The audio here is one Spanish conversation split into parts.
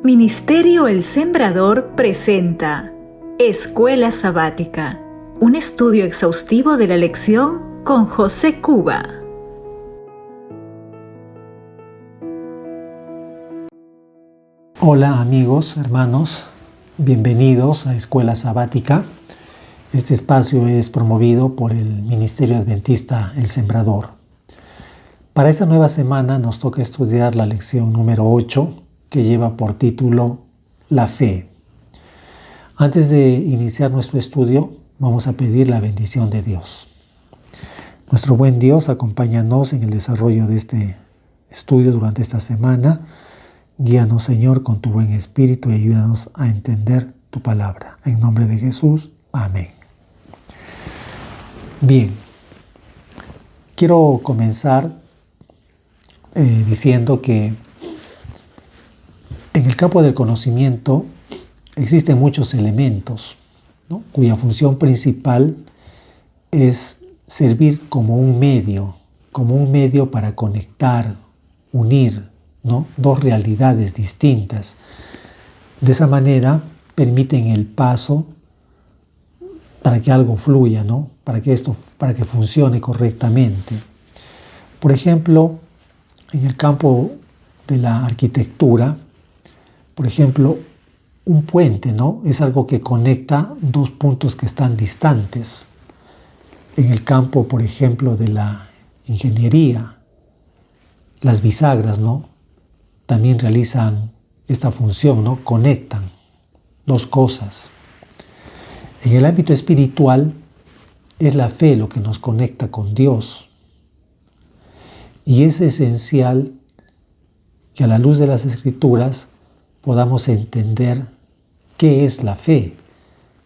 Ministerio El Sembrador presenta Escuela Sabática, un estudio exhaustivo de la lección con José Cuba. Hola amigos, hermanos, bienvenidos a Escuela Sabática. Este espacio es promovido por el Ministerio Adventista El Sembrador. Para esta nueva semana nos toca estudiar la lección número 8, que lleva por título La Fe. Antes de iniciar nuestro estudio, vamos a pedir la bendición de Dios. Nuestro buen Dios, acompáñanos en el desarrollo de este estudio durante esta semana. Guíanos, Señor, con tu buen espíritu y ayúdanos a entender tu palabra. En nombre de Jesús, amén. Bien, quiero comenzar diciendo que en el campo del conocimiento existen muchos elementos, ¿no?, cuya función principal es servir como un medio para conectar, unir, ¿no?, dos realidades distintas. De esa manera permiten el paso para que algo fluya, ¿no?, para que funcione correctamente. Por ejemplo, en el campo de la arquitectura, por ejemplo, un puente, ¿no?, es algo que conecta dos puntos que están distantes. En el campo, por ejemplo, de la ingeniería, las bisagras, ¿no?, también realizan esta función, ¿no?, conectan dos cosas. En el ámbito espiritual, es la fe lo que nos conecta con Dios. Y es esencial que a la luz de las Escrituras podamos entender qué es la fe,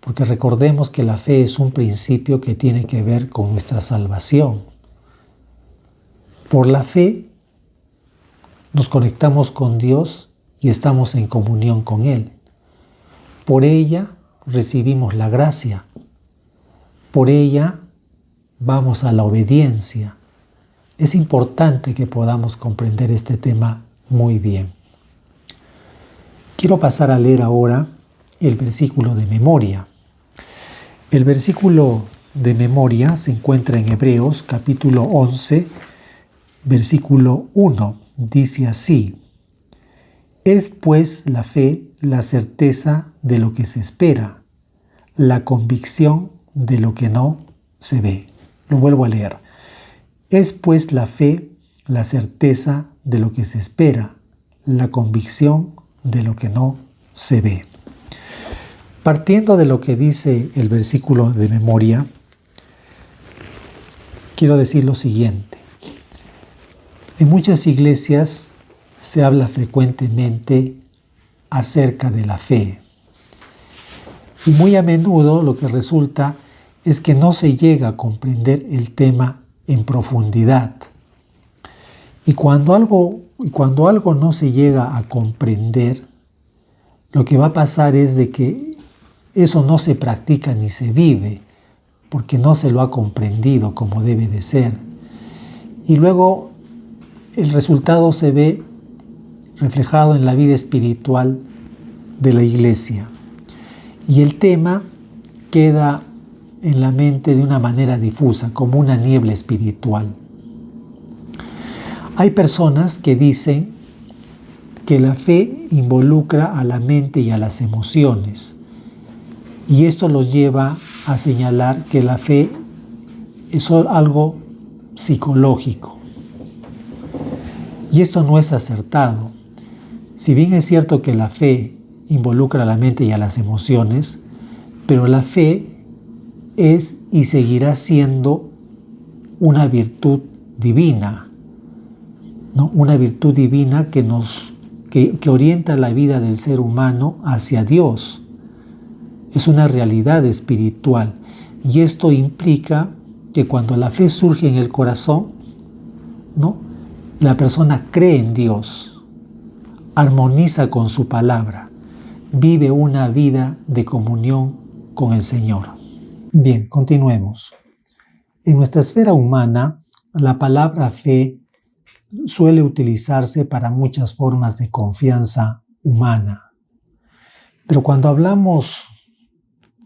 porque recordemos que la fe es un principio que tiene que ver con nuestra salvación. Por la fe nos conectamos con Dios y estamos en comunión con Él. Por ella recibimos la gracia. Por ella vamos a la obediencia. Es importante que podamos comprender este tema muy bien. Quiero pasar a leer ahora el versículo de memoria. El versículo de memoria se encuentra en Hebreos capítulo 11, versículo 1. Dice así: Es pues la fe la certeza de lo que se espera, la convicción de lo que no se ve. Lo vuelvo a leer. Es pues la fe la certeza de lo que se espera, la convicción de lo que no se ve. Partiendo de lo que dice el versículo de memoria, quiero decir lo siguiente. En muchas iglesias se habla frecuentemente acerca de la fe. Y muy a menudo lo que resulta es que no se llega a comprender el tema en profundidad. Y cuando algo no se llega a comprender, lo que va a pasar es de que eso no se practica ni se vive, porque no se lo ha comprendido como debe de ser. Y luego el resultado se ve reflejado en la vida espiritual de la iglesia. Y el tema queda en la mente de una manera difusa, como una niebla espiritual. Hay personas que dicen que la fe involucra a la mente y a las emociones. Y esto los lleva a señalar que la fe es algo psicológico. Y esto no es acertado. Si bien es cierto que la fe involucra a la mente y a las emociones, pero la fe es y seguirá siendo una virtud divina, ¿no? Una virtud divina que orienta la vida del ser humano hacia Dios. Es una realidad espiritual. Y esto implica que cuando la fe surge en el corazón, ¿no?, la persona cree en Dios, armoniza con su palabra, vive una vida de comunión con el Señor. Bien, continuemos. En nuestra esfera humana, la palabra fe suele utilizarse para muchas formas de confianza humana. Pero cuando hablamos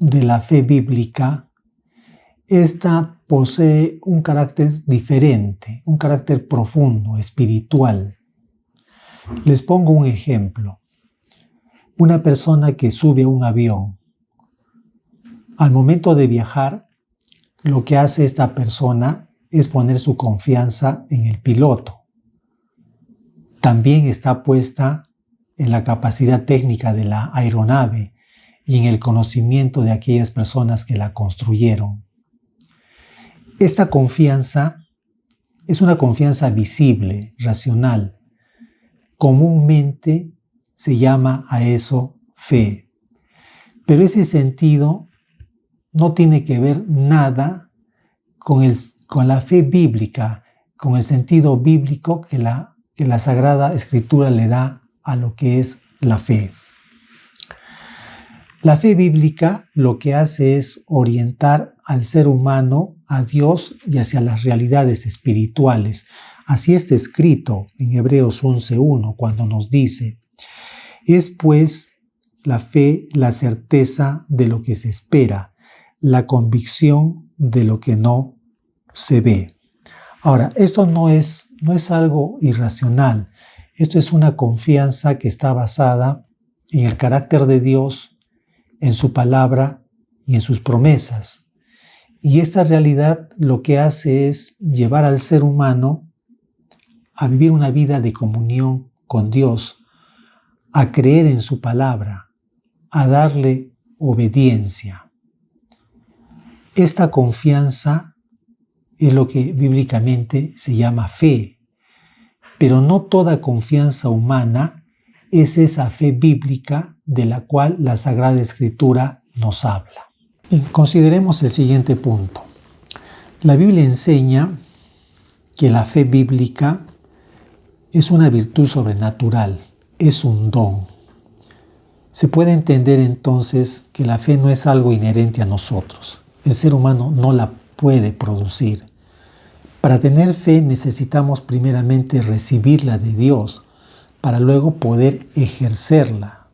de la fe bíblica, esta posee un carácter diferente, un carácter profundo, espiritual. Les pongo un ejemplo. Una persona que sube a un avión, al momento de viajar, lo que hace esta persona es poner su confianza en el piloto. También está puesta en la capacidad técnica de la aeronave y en el conocimiento de aquellas personas que la construyeron. Esta confianza es una confianza visible, racional. Comúnmente se llama a eso fe. Pero ese sentido no tiene que ver nada con la fe bíblica, con el sentido bíblico que la Sagrada Escritura le da a lo que es la fe. La fe bíblica lo que hace es orientar al ser humano a Dios y hacia las realidades espirituales. Así está escrito en Hebreos 11:1 cuando nos dice: es pues la fe la certeza de lo que se espera, la convicción de lo que no se ve. Ahora, esto no es algo irracional. Esto es una confianza que está basada en el carácter de Dios, en su palabra y en sus promesas. Y esta realidad lo que hace es llevar al ser humano a vivir una vida de comunión con Dios, a creer en su palabra, a darle obediencia. Esta confianza es lo que bíblicamente se llama fe, pero no toda confianza humana es esa fe bíblica de la cual la Sagrada Escritura nos habla. Bien, consideremos el siguiente punto. La Biblia enseña que la fe bíblica es una virtud sobrenatural, es un don. Se puede entender entonces que la fe no es algo inherente a nosotros. El ser humano no la puede producir. Para tener fe necesitamos primeramente recibirla de Dios, para luego poder ejercerla.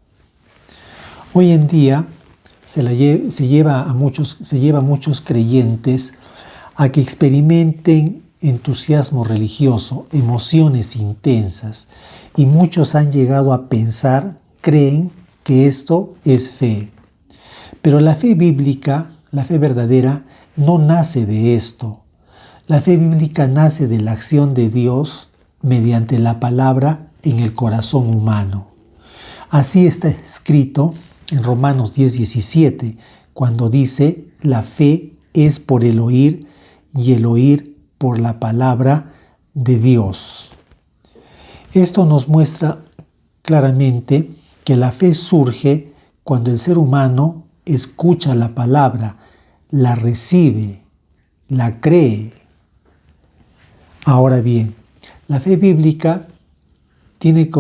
Hoy en día se lleva a muchos creyentes a que experimenten entusiasmo religioso, emociones intensas, y muchos han llegado a pensar, creen que esto es fe. Pero la fe bíblica, la fe verdadera, no nace de esto. La fe bíblica nace de la acción de Dios mediante la palabra en el corazón humano. Así está escrito en Romanos 10:17, cuando dice: la fe es por el oír y el oír por la palabra de Dios. Esto nos muestra claramente que la fe surge cuando el ser humano escucha la palabra, la recibe, la cree. Ahora bien, la fe bíblica tiene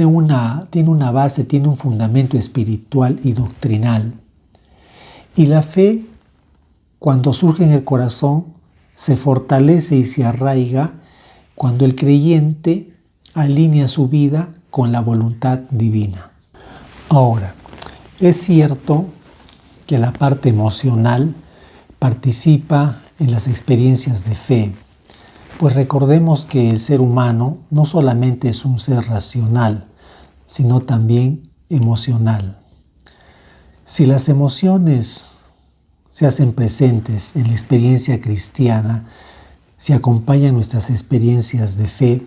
una base, tiene un fundamento espiritual y doctrinal. Y la fe, cuando surge en el corazón, se fortalece y se arraiga cuando el creyente alinea su vida con la voluntad divina. Ahora, es cierto que la parte emocional participa en las experiencias de fe, pues recordemos que el ser humano no solamente es un ser racional, sino también emocional. Si las emociones se hacen presentes en la experiencia cristiana, si acompañan nuestras experiencias de fe,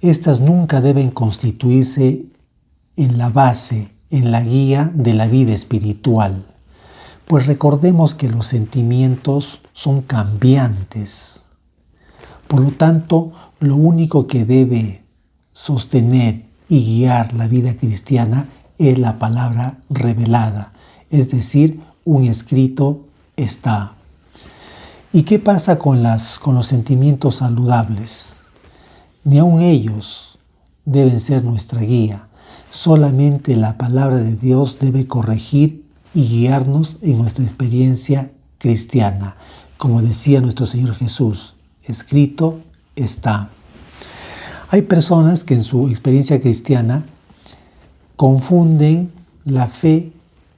estas nunca deben constituirse en la base, en la guía de la vida espiritual, pues recordemos que los sentimientos son cambiantes. Por lo tanto, lo único que debe sostener y guiar la vida cristiana es la palabra revelada, es decir, un escrito está. ¿Y qué pasa con los sentimientos saludables? Ni aun ellos deben ser nuestra guía. Solamente la palabra de Dios debe corregir y guiarnos en nuestra experiencia cristiana. Como decía nuestro Señor Jesús, escrito está. Hay personas que en su experiencia cristiana confunden la fe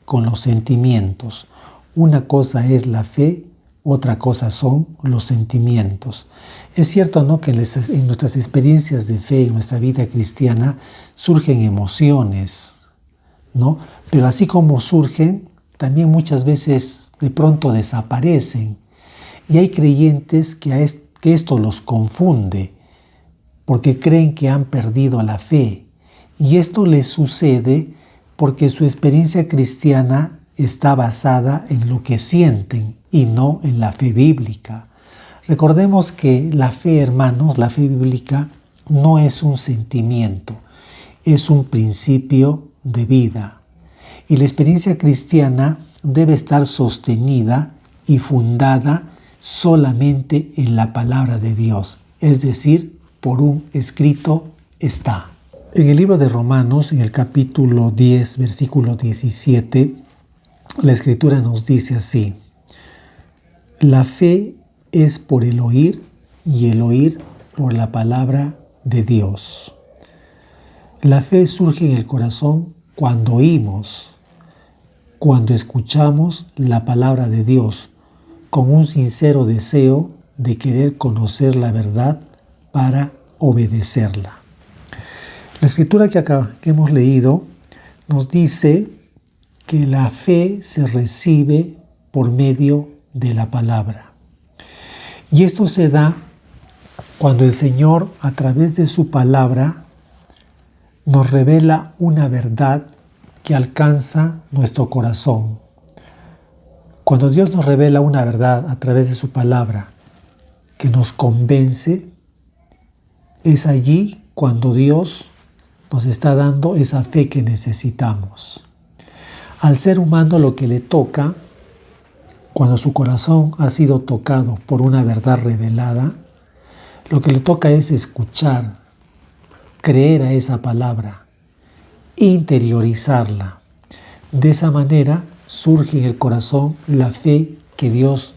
con los sentimientos. Una cosa es la fe, otra cosa son los sentimientos. Es cierto, ¿no?, que en nuestras experiencias de fe, en nuestra vida cristiana, surgen emociones, ¿no? Pero así como surgen, también muchas veces de pronto desaparecen. Y hay creyentes que esto los confunde, porque creen que han perdido la fe. Y esto les sucede porque su experiencia cristiana está basada en lo que sienten y no en la fe bíblica. Recordemos que la fe, hermanos, la fe bíblica no es un sentimiento, es un principio de vida. Y la experiencia cristiana debe estar sostenida y fundada solamente en la palabra de Dios, es decir, por un escrito está. En el libro de Romanos, en el capítulo 10, versículo 17, la Escritura nos dice así: la fe es por el oír y el oír por la palabra de Dios. La fe surge en el corazón cuando oímos, cuando escuchamos la palabra de Dios, con un sincero deseo de querer conocer la verdad para obedecerla. La escritura que hemos leído nos dice que la fe se recibe por medio de la palabra. Y esto se da cuando el Señor, a través de su palabra, nos revela una verdad que alcanza nuestro corazón. Cuando Dios nos revela una verdad a través de su palabra que nos convence, es allí cuando Dios nos está dando esa fe que necesitamos. Al ser humano lo que le toca, cuando su corazón ha sido tocado por una verdad revelada, lo que le toca es escuchar, creer a esa palabra, interiorizarla. De esa manera surge en el corazón la fe que Dios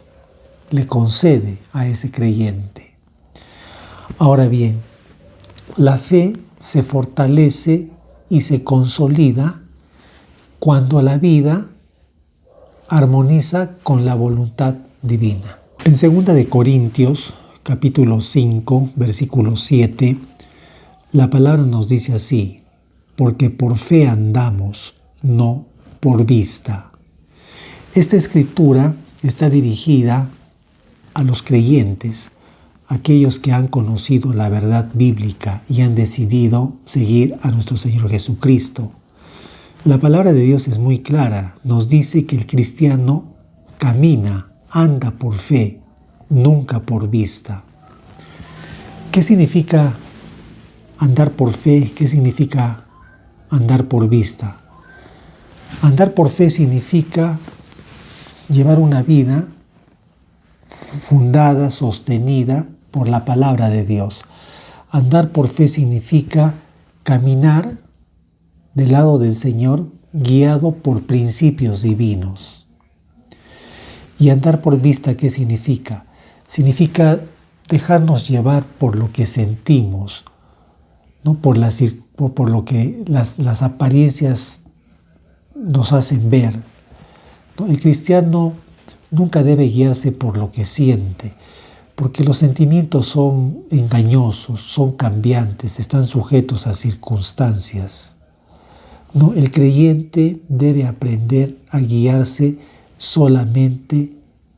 le concede a ese creyente. Ahora bien, la fe se fortalece y se consolida cuando la vida armoniza con la voluntad divina. En 2 Corintios, capítulo 5, versículo 7, la palabra nos dice así: porque por fe andamos, no por vista. Esta escritura está dirigida a los creyentes, aquellos que han conocido la verdad bíblica y han decidido seguir a nuestro Señor Jesucristo. La palabra de Dios es muy clara, nos dice que el cristiano camina, anda por fe, nunca por vista. ¿Qué significa andar por fe? ¿Qué significa andar por vista? Andar por fe significa llevar una vida fundada, sostenida por la palabra de Dios. Andar por fe significa caminar del lado del Señor guiado por principios divinos. Y andar por vista, ¿qué significa? Significa dejarnos llevar por lo que sentimos, no por lo que las apariencias nos hacen ver. ¿No? El cristiano nunca debe guiarse por lo que siente, porque los sentimientos son engañosos, son cambiantes, están sujetos a circunstancias. No, el creyente debe aprender a guiarse solamente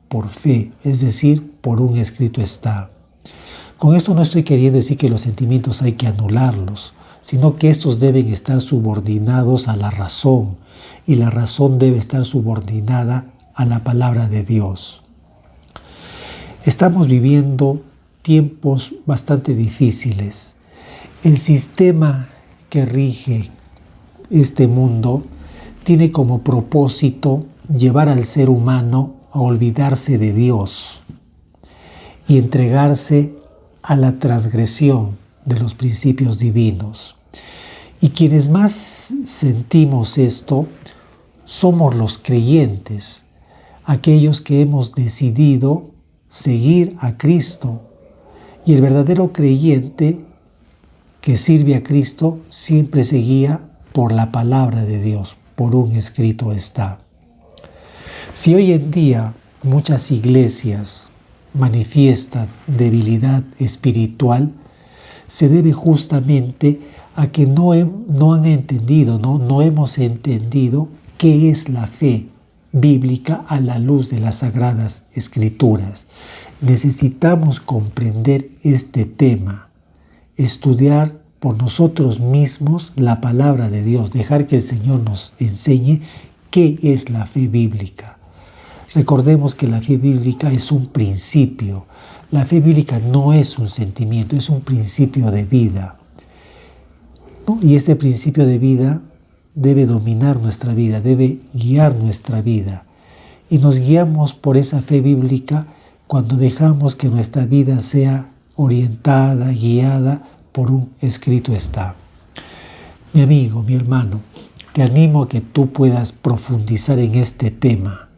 por fe, es decir, por un escrito está. Con esto no estoy queriendo decir que los sentimientos hay que anularlos, sino que estos deben estar subordinados a la razón, y la razón debe estar subordinada a la palabra de Dios. Estamos viviendo tiempos bastante difíciles. El sistema que rige este mundo tiene como propósito llevar al ser humano a olvidarse de Dios y entregarse a la transgresión de los principios divinos. Y quienes más sentimos esto somos los creyentes, aquellos que hemos decidido seguir a Cristo. Y el verdadero creyente que sirve a Cristo siempre se guía por la palabra de Dios, por un escrito está. Si hoy en día muchas iglesias manifiestan debilidad espiritual, se debe justamente a que no han entendido, no hemos entendido qué es la fe bíblica a la luz de las Sagradas Escrituras. Necesitamos comprender este tema, estudiar por nosotros mismos la palabra de Dios, dejar que el Señor nos enseñe qué es la fe bíblica. Recordemos que la fe bíblica es un principio. La fe bíblica no es un sentimiento, es un principio de vida, ¿no? Y este principio de vida debe dominar nuestra vida, debe guiar nuestra vida. Y nos guiamos por esa fe bíblica cuando dejamos que nuestra vida sea orientada, guiada por un escrito está. Mi amigo, mi hermano, te animo a que tú puedas profundizar en este tema,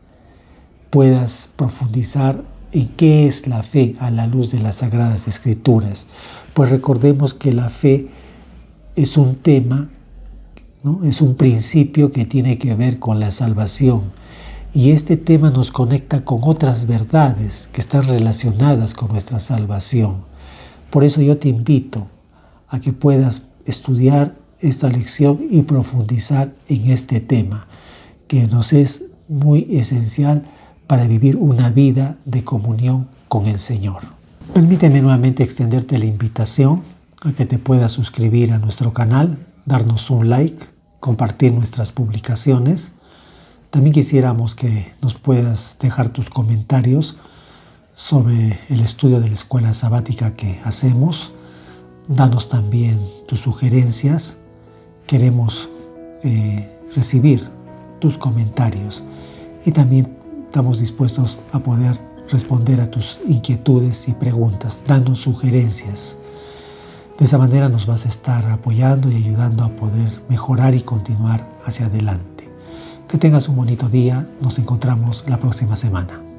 puedas profundizar en qué es la fe a la luz de las Sagradas Escrituras. Pues recordemos que la fe es un tema, ¿no? Es un principio que tiene que ver con la salvación. Y este tema nos conecta con otras verdades que están relacionadas con nuestra salvación. Por eso yo te invito a que puedas estudiar esta lección y profundizar en este tema, que nos es muy esencial para vivir una vida de comunión con el Señor. Permíteme nuevamente extenderte la invitación a que te puedas suscribir a nuestro canal, darnos un like, compartir nuestras publicaciones. También quisiéramos que nos puedas dejar tus comentarios sobre el estudio de la escuela sabática que hacemos. Danos también tus sugerencias. Queremos recibir tus comentarios y también estamos dispuestos a poder responder a tus inquietudes y preguntas. Danos sugerencias. De esa manera nos vas a estar apoyando y ayudando a poder mejorar y continuar hacia adelante. Que tengas un bonito día. Nos encontramos la próxima semana.